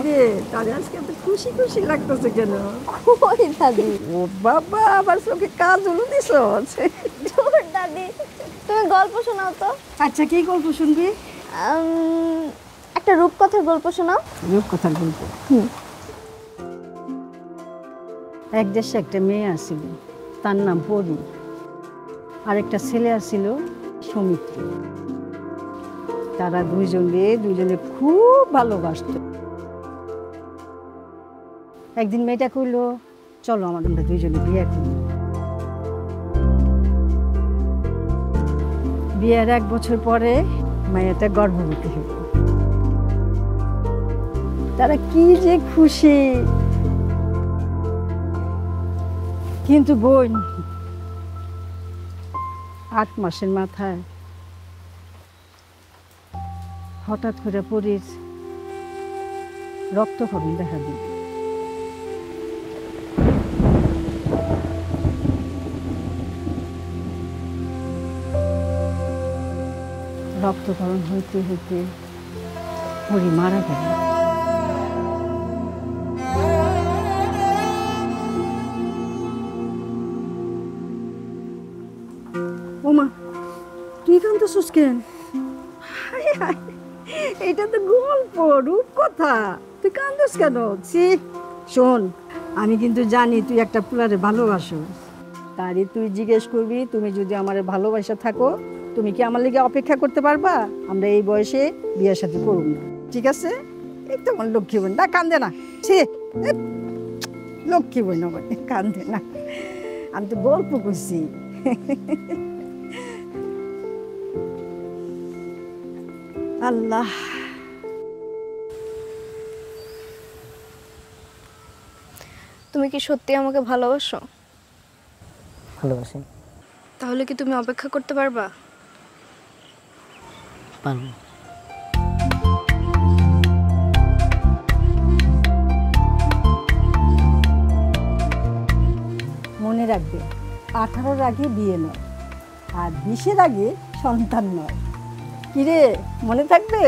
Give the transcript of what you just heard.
রে তার আজকে এত খুশি খুশি লাগতেছে কেন? ওই দাদি। ও বাবা, আবার চোখে কাজল দিছ। ধুর দাদি, তুমি গল্প শোনাও তো। আচ্ছা, কি গল্প শুনবি? একটা রূপকথার গল্প শোনাও। রূপকথার গল্প? এক দেশে একটা মেয়ে আছিল, তার নাম পরি। আর একটা ছেলে আছিল সৌমিত্র। তারা দুইজনে খুব ভালোবাসত। একদিন মেয়েটা কইল, চলো আমরা দুইজনে বিয়ে করি। বিয়ের 1 বছর পরে মেয়েটা গর্ভবতী হল। তারা কি যে খুশি। কিন্তু বোন, 8 মাসের মাথায় হঠাৎ করে পরির রক্তক্ষরণ দেখা দিল। রক্তক্ষরণ হইতে হইতে পরি মারা গেল। ওমা, তুই কাঁদতেছিস কেন? এটা তো গল্প, রূপকথা, তুই কাঁদছিস কেন? শোন, আমি কিন্তু জানি তুই একটা পুলারে ভালোবাসো। তারই তুই জিজ্ঞেস করবি, তুমি যদি আমার ভালোবাসা থাকো, তুমি কি আমার লেগে অপেক্ষা করতে পারবা? আমরা এই বয়সে বিয়ের সাথে করব না, ঠিক আছে? একদম আমার লক্ষ্মী বোন, না কান্দে না। লক্ষ্মী বোন আমার, কান্দে না। আমি তো গল্প করছি। আল্লাহ, তুমি কি সত্যি আমাকে ভালোবাসো? ভালোবাসি। তাহলে কি তুমি অপেক্ষা করতে পারবা? পারবো। মনে রাখবে, 18-র আগে বিয়ে নয়, আর 20-এর আগে সন্তান নয়। কিরে, মনে থাকবে?